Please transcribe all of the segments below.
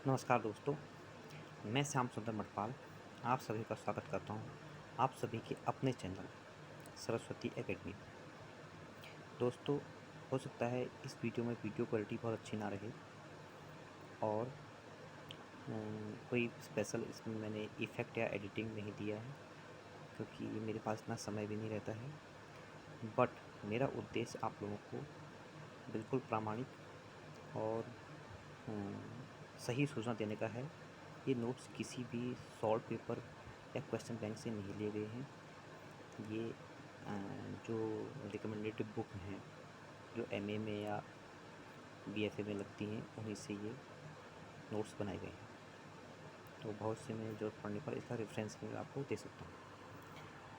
नमस्कार दोस्तों, मैं श्याम सुंदर मटपाल आप सभी का स्वागत करता हूँ आप सभी के अपने चैनल सरस्वती एकेडमी में। दोस्तों, हो सकता है इस वीडियो में वीडियो क्वालिटी बहुत अच्छी ना रहे और कोई स्पेशल इसमें मैंने इफ़ेक्ट या एडिटिंग नहीं दिया है क्योंकि मेरे पास इतना समय भी नहीं रहता है। बट मेरा उद्देश्य आप लोगों को बिल्कुल प्रामाणिक और सही सूचना देने का है। ये नोट्स किसी भी सॉल्व पेपर या क्वेश्चन बैंक से नहीं लिए गए हैं। ये अ, जो रिकमेंडेड बुक हैं जो एमए में या बीएफए में लगती हैं उन्हीं से ये नोट्स बनाए गए हैं। तो बहुत से में ज़रूरत पड़ने पर इसका रेफरेंस मैं आपको दे सकता हूँ।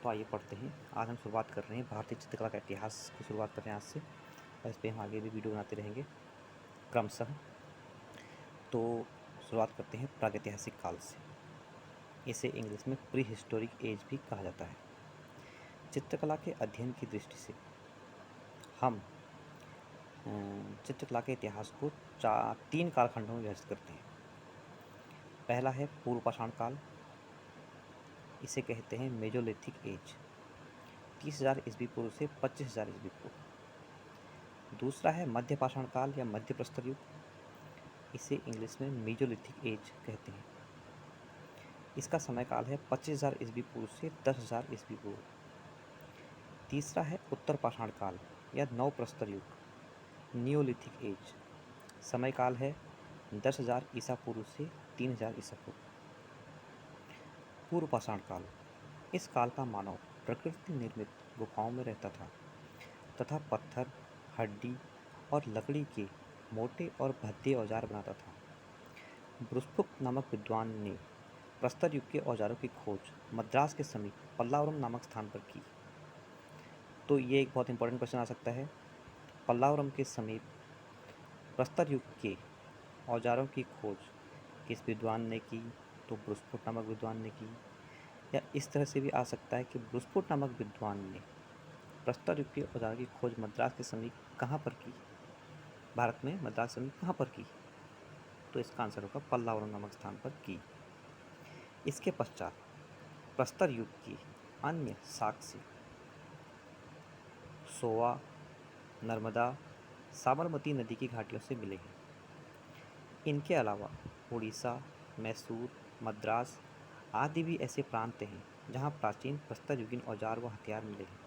तो आइए पढ़ते हैं। आज हम शुरुआत कर रहे हैं भारतीय चित्रकला का इतिहास की शुरुआत कर रहे हैं आज से, और इस पर हम आगे भी वीडियो बनाते रहेंगे क्रमशः। तो शुरुआत करते हैं प्रागैतिहासिक काल से। इसे इंग्लिश में प्री हिस्टोरिक एज भी कहा जाता है। चित्रकला के अध्ययन की दृष्टि से हम चित्रकला के इतिहास को तीन कालखंडों में विभाजित करते हैं। पहला है पूर्व पाषाण काल, इसे कहते हैं मेजोलिथिक एज, 30,000 ईस्वी पूर्व से 25,000 ईस्वी पूर्व। दूसरा है मध्य पाषाण काल या मध्य प्रस्तर युग, इसे इंग्लिश में मेजोलिथिक एज कहते हैं। इसका समय काल है 25,000 ईस्वी पूर्व से 10,000 ईस्वी पूर्व। तीसरा है उत्तर पाषाण काल या नव प्रस्तर युग, नियोलिथिक एज, समय काल है 10,000 ईसा पूर्व से 3,000 ईसा पूर्व। पूर्व पाषाण काल, इस काल का मानव प्रकृति निर्मित गुफाओं में रहता था तथा पत्थर, हड्डी और लकड़ी के मोटे और भद्दे औजार बनाता था। ब्रुसफुक नामक विद्वान ने प्रस्तर युग के औजारों की खोज मद्रास के समीप पल्लावरम नामक स्थान पर की। तो ये एक बहुत इंपॉर्टेंट क्वेश्चन आ सकता है। पल्लावरम के समीप प्रस्तर युग के औजारों की खोज किस विद्वान ने की? तो ब्रुसफुट नामक विद्वान ने की। या इस तरह से भी आ सकता है कि ब्रुसफुट नामक विद्वान ने प्रस्तर युग के औजारों की खोज मद्रास के समीप कहाँ पर की? भारत में मद्रास समीप कहाँ पर की? तो इसका आंसर होगा पल्लावरम नामक स्थान पर की। इसके पश्चात प्रस्तर युग की अन्य साक्ष्य सोवा, नर्मदा, साबरमती नदी की घाटियों से मिले हैं। इनके अलावा उड़ीसा, मैसूर, मद्रास आदि भी ऐसे प्रांत हैं जहाँ प्राचीन प्रस्तर युगीन औजार व हथियार मिले हैं।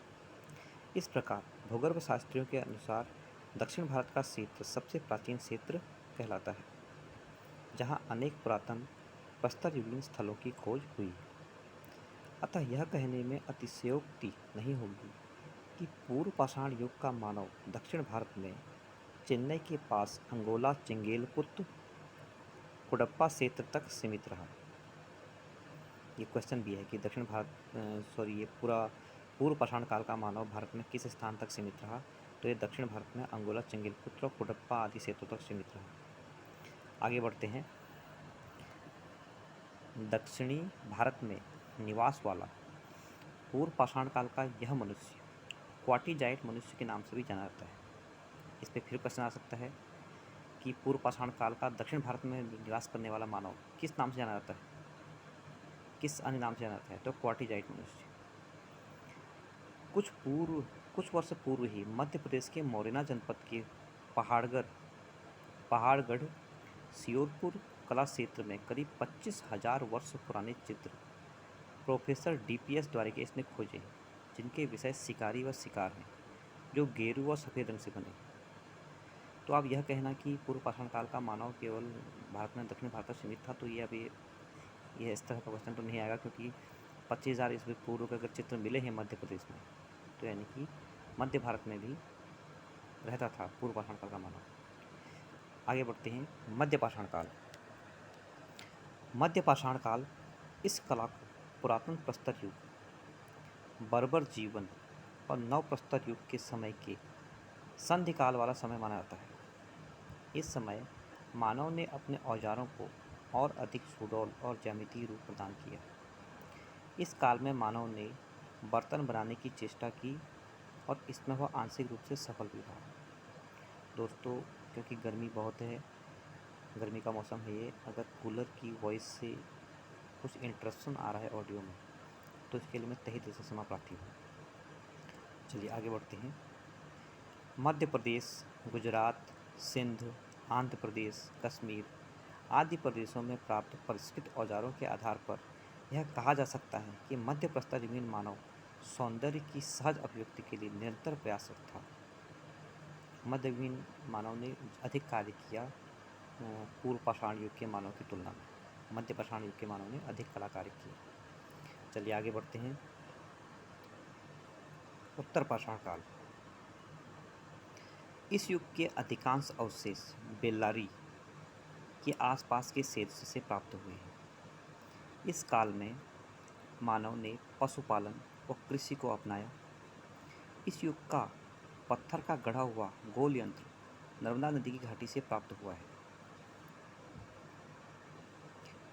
इस प्रकार भूगर्भ शास्त्रियों के अनुसार दक्षिण भारत का क्षेत्र सबसे प्राचीन क्षेत्र कहलाता है, जहाँ अनेक पुरातन प्रस्तर युगीन स्थलों की खोज हुई। अतः यह कहने में अतिशयोक्ति नहीं होगी कि पूर्व पाषाण युग का मानव दक्षिण भारत में चेन्नई के पास अंगोला चेंगेलपुत्र कुडप्पा क्षेत्र तक सीमित रहा। ये क्वेश्चन भी है कि दक्षिण भारत ये पूरा पूर्व पाषाण काल का मानव भारत में किस स्थान तक सीमित रहा? तो ये दक्षिण भारत में अंगोला चेंगेलपुत्र और कुडप्पा आदि क्षेत्रों तक सीमित रहा। आगे बढ़ते हैं। दक्षिणी भारत में निवास वाला पूर्व पाषाण काल का यह मनुष्य क्वाटीजाइट मनुष्य के नाम से भी जाना जाता है। इस पर फिर प्रश्न आ सकता है कि पूर्व पाषाण काल का दक्षिण भारत में निवास करने वाला मानव किस नाम से जाना जाता है, किस अन्य नाम से जाना जाता है? तो क्वाटीजाइट मनुष्य। कुछ वर्ष पूर्व ही मध्य प्रदेश के मोरेना जनपद के पहाड़गढ़ सियोरपुर कला क्षेत्र में करीब 25,000 वर्ष पुराने चित्र प्रोफेसर डीपीएस द्वारिकेश ने खोजे हैं, जिनके विषय शिकारी व शिकार हैं, जो गेरू व सफ़ेद रंग से बने हैं। तो आप यह कहना कि पूर्व पाषाण काल का मानव केवल भारत में दक्षिण भारत तक सीमित था, तो ये अभी ये इस तरह का क्वेश्चन तो नहीं आएगा, क्योंकि 25,000 ईस्वी पूर्व के अगर चित्र मिले हैं मध्य प्रदेश में, तो यानी कि मध्य भारत में भी रहता था पूर्व पाषाण काल का मानव। आगे बढ़ते हैं। मध्य पाषाण काल। मध्य पाषाण काल इस कला को पुरातन प्रस्तर युग, बर्बर जीवन और नव प्रस्तर युग के समय के संधि काल वाला समय माना जाता है। इस समय मानव ने अपने औजारों को और अधिक सुडौल और ज्यामितीय रूप प्रदान किया। इस काल में मानव ने बर्तन बनाने की चेष्टा की और इसमें वह आंशिक रूप से सफल भी रहा। दोस्तों, क्योंकि गर्मी बहुत है गर्मी का मौसम है ये, अगर कूलर की वॉइस से कुछ इंटरप्शन आ रहा है ऑडियो में तो इसके लिए मैं तहे दिल से क्षमा प्रार्थी हूँ। चलिए आगे बढ़ते हैं। मध्य प्रदेश, गुजरात, सिंध, आंध्र प्रदेश, कश्मीर आदि प्रदेशों में प्राप्त परिष्कृत औजारों के आधार पर यह कहा जा सकता है कि मध्य प्रस्तर जमीन मानव सौंदर्य की सहज अभिव्यक्ति के लिए निरंतर प्रयासरत था। मध्ययुगीन मानव ने अधिक कार्य किया पूर्व पाषाण युग के मानव की तुलना में। मध्य पाषाण युग के मानव ने अधिक कला कार्य किए। चलिए आगे बढ़ते हैं। उत्तर पाषाण काल। इस युग के अधिकांश अवशेष बेल्लारी के आसपास के क्षेत्र से प्राप्त हुए हैं। इस काल में मानव ने पशुपालन और कृषि को अपनाया। इस युग का पत्थर का गढ़ा हुआ गोल यंत्र नर्मदा नदी की घाटी से प्राप्त हुआ है।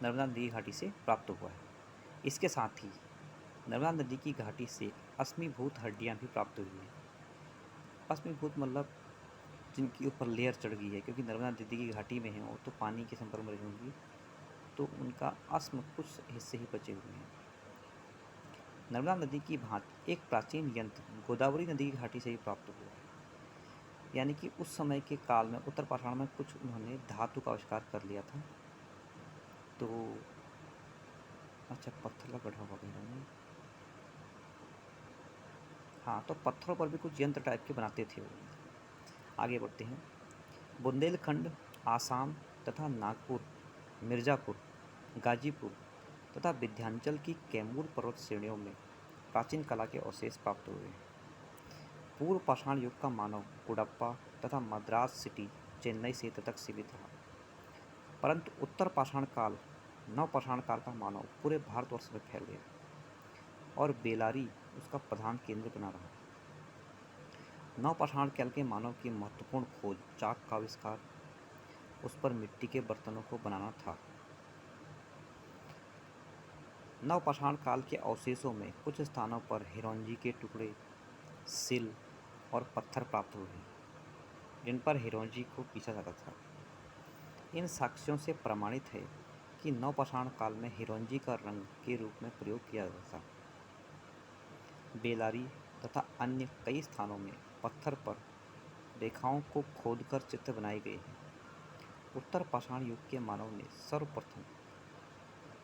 नर्मदा नदी की घाटी से प्राप्त हुआ है। इसके साथ ही नर्मदा नदी की घाटी से अश्मीभूत हड्डियां भी प्राप्त हुई हैं। अश्मीभूत मतलब जिनकी ऊपर लेयर चढ़ गई है, क्योंकि नर्मदा नदी की घाटी में है वो तो पानी के संपर्क में रही होंगी, तो उनका अश्म कुछ हिस्से ही बचे हुए हैं। नर्मदा नदी की भांति एक प्राचीन यंत्र गोदावरी नदी की घाटी से ही प्राप्त हुआ है। यानी कि उस समय के काल में उत्तर पाषाण में कुछ उन्होंने धातु का आविष्कार कर लिया था। तो अच्छा, पत्थर का गढ़ा हुआ इन्होंने, हाँ, तो पत्थरों पर भी कुछ यंत्र टाइप के बनाते थे वो। आगे बढ़ते हैं। बुंदेलखंड, आसाम तथा नागपुर, मिर्ज़ापुर, गाजीपुर तथा विंध्याचल की कैमूर पर्वत श्रेणियों में प्राचीन कला के अवशेष प्राप्त हुए हैं। पूर्व पाषाण युग का मानव कुडप्पा तथा मद्रास सिटी, चेन्नई क्षेत्र तक सीमित रहा, परंतु उत्तर पाषाण काल, नव पाषाण काल का मानव पूरे भारतवर्ष में फैल गया और बेलारी उसका प्रधान केंद्र बना रहा। नव पाषाण काल के मानव की महत्वपूर्ण खोज चाक का आविष्कार, उस पर मिट्टी के बर्तनों को बनाना था। नव पाषाण काल के अवशेषों में कुछ स्थानों पर हिरोंजी के टुकड़े, सिल और पत्थर प्राप्त हुए हैं, जिन पर हिरोंजी को पीसा जाता था। इन साक्ष्यों से प्रमाणित है कि नवपाषाण काल में हिरोंजी का रंग के रूप में प्रयोग किया जाता था। बेलारी तथा अन्य कई स्थानों में पत्थर पर रेखाओं को खोदकर चित्र बनाए गए हैं। उत्तर पाषाण युग के मानव ने सर्वप्रथम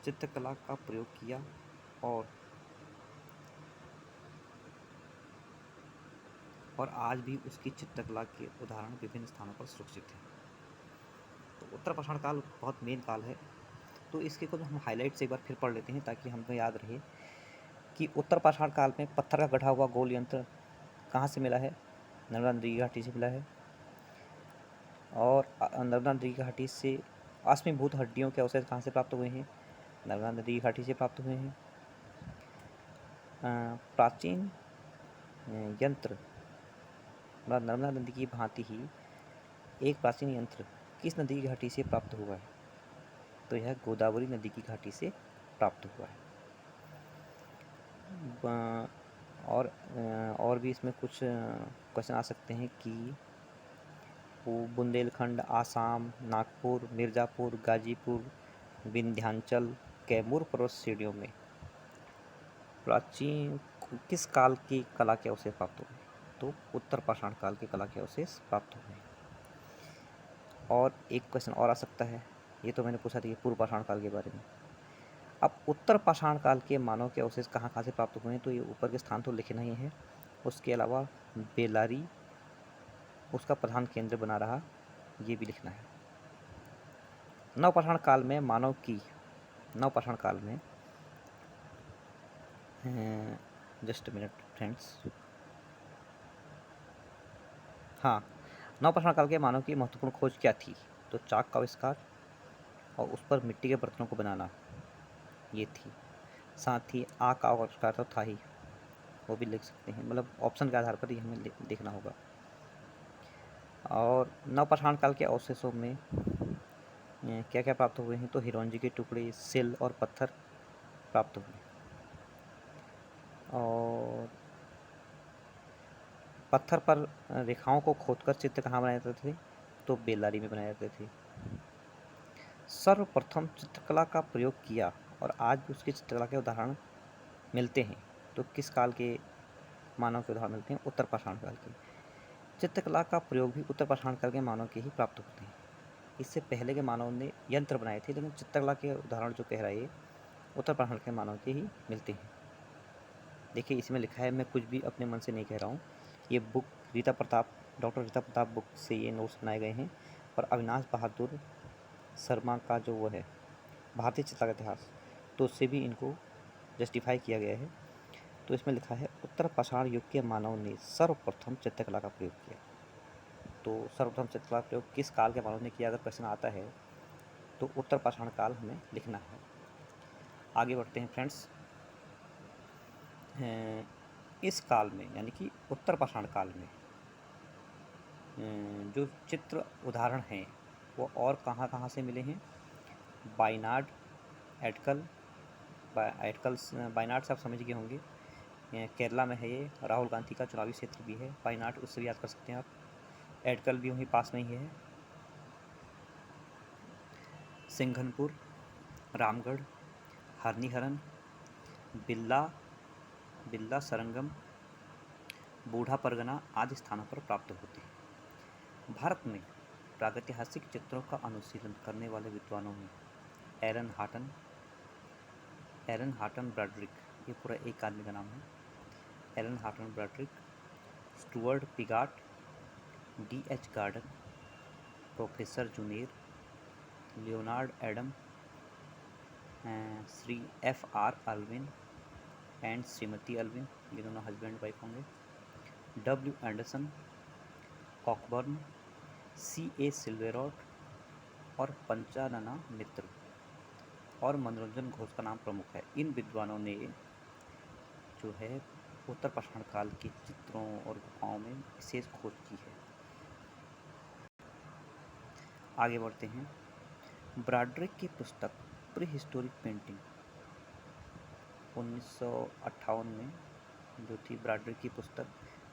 चित्रकला का प्रयोग किया और आज भी उसकी चित्रकला के उदाहरण विभिन्न स्थानों पर सुरक्षित हैं। तो उत्तर पाषाण काल बहुत मेन काल है, तो इसके कुछ हम हाइलाइट्स एक बार फिर पढ़ लेते हैं ताकि हमको याद रहे कि उत्तर पाषाण काल में पत्थर का गढ़ा हुआ गोल यंत्र कहाँ से मिला है? नर्मदा नदी की घाटी से मिला है। और नर्मदा नदी की घाटी से अश्मीभूत हड्डियों के अवशेष कहाँ से प्राप्त हुए हैं? नर्मदा नदी की घाटी से प्राप्त हुए हैं। प्राचीन यंत्र नर्मदा नदी की भांति ही एक प्राचीन यंत्र किस नदी की घाटी से प्राप्त हुआ है? तो यह गोदावरी नदी की घाटी से प्राप्त हुआ है। और भी इसमें कुछ क्वेश्चन आ सकते हैं कि बुंदेलखंड, आसाम, नागपुर, मिर्ज़ापुर, गाजीपुर, विंध्याचल, कैमूर पर्वत श्रेणियों में प्राचीन किस काल की कला के अवशेष प्राप्त हुए? तो उत्तर पाषाण काल के कला के अवशेष प्राप्त हुए। और एक क्वेश्चन और आ सकता है, ये तो मैंने पूछा था पूर्व पाषाण काल के बारे में। अब उत्तर पाषाण काल के मानव के अवशेष कहाँ कहाँ से प्राप्त हुए हैं? तो ये ऊपर के स्थान तो लिखे नहीं हैं, उसके अलावा बेलारी उसका प्रधान केंद्र बना रहा, ये भी लिखना है। नवपाषाण काल में मानव की नवपाषाण काल में जस्ट मिनट फ्रेंड्स, हाँ, नवपाषाण काल के मानव की महत्वपूर्ण खोज क्या थी? तो चाक का आविष्कार और उस पर मिट्टी के बर्तनों को बनाना, ये थी। साथ ही आग का आविष्कार तो था ही, वो भी लिख सकते हैं, मतलब ऑप्शन के आधार पर ही हमें देखना होगा। और नवपाषाण काल के अवशेषों में क्या क्या प्राप्त हुए हैं? तो हिरोंजी के टुकड़े, सिल और पत्थर प्राप्त हुए। और पत्थर पर रेखाओं को खोदकर चित्र कहाँ बनाए जाते थे? तो बेल्लारी में बनाए जाते थे। सर्वप्रथम चित्रकला का प्रयोग किया और आज भी उसकी चित्रकला के उदाहरण मिलते हैं। तो किस काल के मानव के उदाहरण मिलते हैं? उत्तर पाषाण काल के। चित्रकला का प्रयोग भी उत्तर पाषाण काल के मानव के ही प्राप्त होते हैं। इससे पहले के मानव ने यंत्र बनाए थे, लेकिन चित्रकला के उदाहरण जो कह रहा है ये उत्तर पाषाण के मानव के ही मिलते हैं। देखिए इसमें लिखा है, मैं कुछ भी अपने मन से नहीं कह रहा हूँ। ये book doctor Rita Pratap book से ये नोट्स बनाए गए हैं। और अविनाश बहादुर शर्मा का जो वो है भारतीय चित्रकला का इतिहास, तो उससे भी इनको जस्टिफाई किया गया है। तो इसमें लिखा है, उत्तर पाषाण युग के मानव ने सर्वप्रथम चित्रकला का प्रयोग किया। तो सर्वप्रथम चित्रकला का प्रयोग किस काल के मानव ने किया, अगर प्रश्न आता है तो उत्तर पाषाण काल हमें लिखना है। आगे बढ़ते हैं फ्रेंड्स। इस काल में यानी कि उत्तर पाषाण काल में जो चित्र उदाहरण हैं वो और कहाँ कहाँ से मिले हैं? बाइनाड, एटकल, बाइनाड से आप समझ गए होंगे, केरला में है ये। राहुल गांधी का चुनावी क्षेत्र भी है बाइनाड, उससे भी याद कर सकते हैं आप। एटकल भी वहीं पास में ही है। सिंघनपुर, रामगढ़, हरनिहरन, बिल्ला सरंगम, बूढ़ा परगना आदि स्थानों पर प्राप्त होते हैं। भारत में प्रागैतिहासिक चित्रों का अनुशीलन करने वाले विद्वानों में एरन हाटन ब्रैड्रिक, ये पूरा एक आदमी का नाम है, Alan Houghton Brodrick, Stuart Piggott, D.H. Gordon, professor Zeuner, Leonard Adam, Shri F.R. Allchin and Shrimati Allchin, ये दोनों हस्बैंड वाइफ होंगे, W. Anderson, Cockburn, C.A. Silberrad और पंचानना मित्र और मनोरंजन घोष का नाम प्रमुख है। इन विद्वानों ने जो है उत्तर पाषाण काल के चित्रों और गुफाओं में विशेष खोज की है। आगे बढ़ते हैं। ब्रैड्रिक की पुस्तक प्री हिस्टोरिक पेंटिंग 1958 में जो थी ब्रैड्रिक की पुस्तक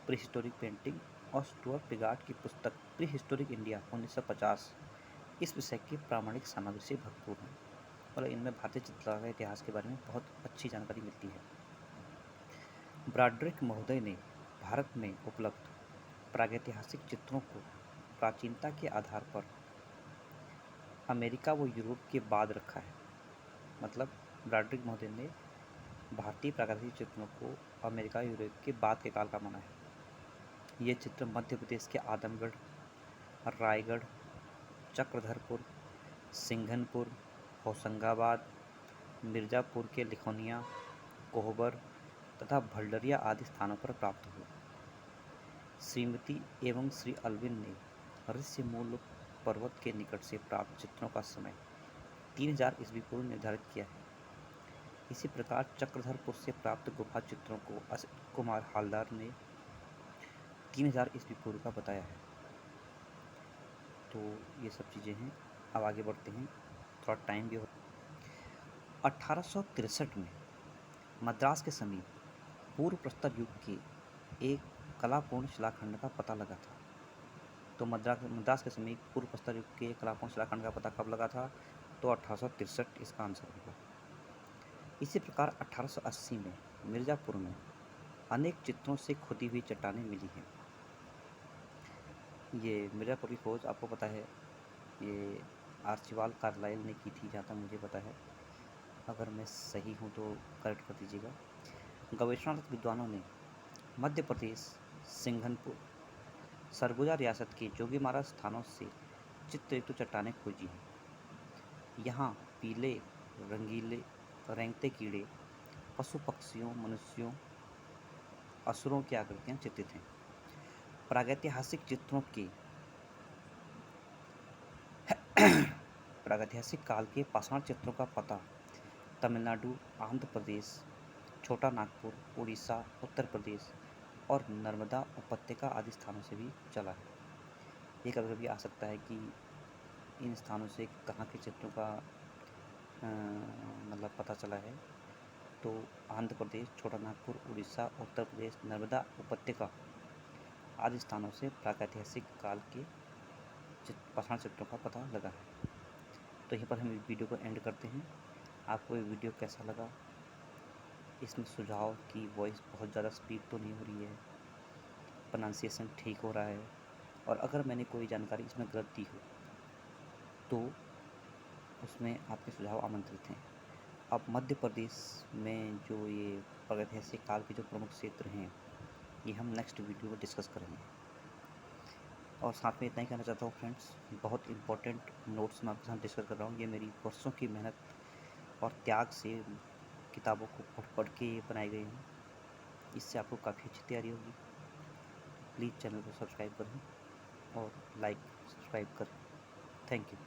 प्री हिस्टोरिक पेंटिंग, और स्टुअर्ट पिगाट की पुस्तक प्री हिस्टोरिक इंडिया 1950 इस विषय की प्रामाणिक सामग्री से भरपूर हैं और इनमें भारतीय चित्रकला के इतिहास के बारे में बहुत अच्छी जानकारी मिलती है। ब्रैड्रिक महोदय ने भारत में उपलब्ध प्रागैतिहासिक चित्रों को प्राचीनता के आधार पर अमेरिका व यूरोप के बाद रखा है। मतलब ब्रैड्रिक महोदय ने भारतीय प्रागैतिहासिक चित्रों को अमेरिका यूरोप के बाद के काल का माना है। ये चित्र मध्य प्रदेश के आदमगढ़, रायगढ़, चक्रधरपुर, सिंघनपुर, होशंगाबाद, मिर्ज़ापुर के लिखौनिया, कोहबर तथा भंडरिया आदि स्थानों पर प्राप्त हुए। श्रीमती एवं श्री अल्विन ने ऋष्यमूल पर्वत के निकट से प्राप्त चित्रों का समय 3000 ईस्वी पूर्व निर्धारित किया है। इसी प्रकार चक्रधरपुर से प्राप्त गुफा चित्रों को असित कुमार हालदार ने 3000 ईस्वी पूर्व का बताया है। तो ये सब चीज़ें हैं। अब आगे बढ़ते हैं, थोड़ा टाइम भी हो। 1863 में मद्रास के समीप पूर्व प्रस्तर युग के एक कलापूर्ण शिलाखंड का पता लगा था। तो मद्रास के समीप पूर्व प्रस्तर युग के कलापूर्ण शिलाखंड का पता कब लगा था? तो 1863 इसका आंसर होगा। इसी प्रकार 1880 में मिर्ज़ापुर में अनेक चित्रों से खुदी हुई चट्टानें मिली हैं। ये मिर्ज़ापुर की खोज आपको पता है, ये आर्चिबाल्ड कार्लाइल ने की थी, जहाँ तक मुझे पता है। अगर मैं सही हूँ तो करेक्ट कर दीजिएगा। गवेषणारत विद्वानों ने मध्य प्रदेश, सिंघनपुर, सरगुजा रियासत के जोगीमारा स्थानों से चित्रयुक्त चट्टानें खोजी हैं। यहाँ पीले, रंगीले, रेंगते कीड़े, पशु पक्षियों, मनुष्यों, असुरों की आकृतियाँ चित्रित हैं। प्रागैतिहासिक चित्रों के प्रागैतिहासिक काल के पाषाण चित्रों का पता तमिलनाडु, आंध्र प्रदेश, छोटा नागपुर, उड़ीसा, उत्तर प्रदेश और नर्मदा उपत्यका आदि स्थानों से भी चला है। ये कभी कभी आ सकता है कि इन स्थानों से कहाँ के चित्रों का मतलब पता चला है। तो आंध्र प्रदेश, छोटा नागपुर, उड़ीसा, उत्तर प्रदेश, नर्मदा उपत्यका आदि स्थानों से प्रागैतिहासिक काल के पाषाण चित्रों का पता लगा है। तो तो यहाँ पर हम इस वीडियो को एंड करते हैं। आपको ये वीडियो कैसा लगा? इसमें सुझाव की वॉइस बहुत ज़्यादा स्पीड तो नहीं हो रही है, प्रोनाउंसिएशन ठीक हो रहा है, और अगर मैंने कोई जानकारी इसमें गलत दी हो तो उसमें आपके सुझाव आमंत्रित हैं। अब मध्य प्रदेश में जो ये प्रागैतिहासिक काल के जो प्रमुख क्षेत्र हैं, ये हम नेक्स्ट वीडियो में डिस्कस करेंगे। और साथ में इतना ही कहना चाहता हूँ फ्रेंड्स, बहुत इंपॉर्टेंट नोट्स मैं आपके साथ डिस्कस कर रहा हूँ। ये मेरी वर्षों की मेहनत और त्याग से किताबों को पढ़ पढ़ के ये बनाए गए हैं। इससे आपको काफ़ी अच्छी तैयारी होगी। प्लीज़ चैनल को सब्सक्राइब करें और लाइक सब्सक्राइब करें। Thank you.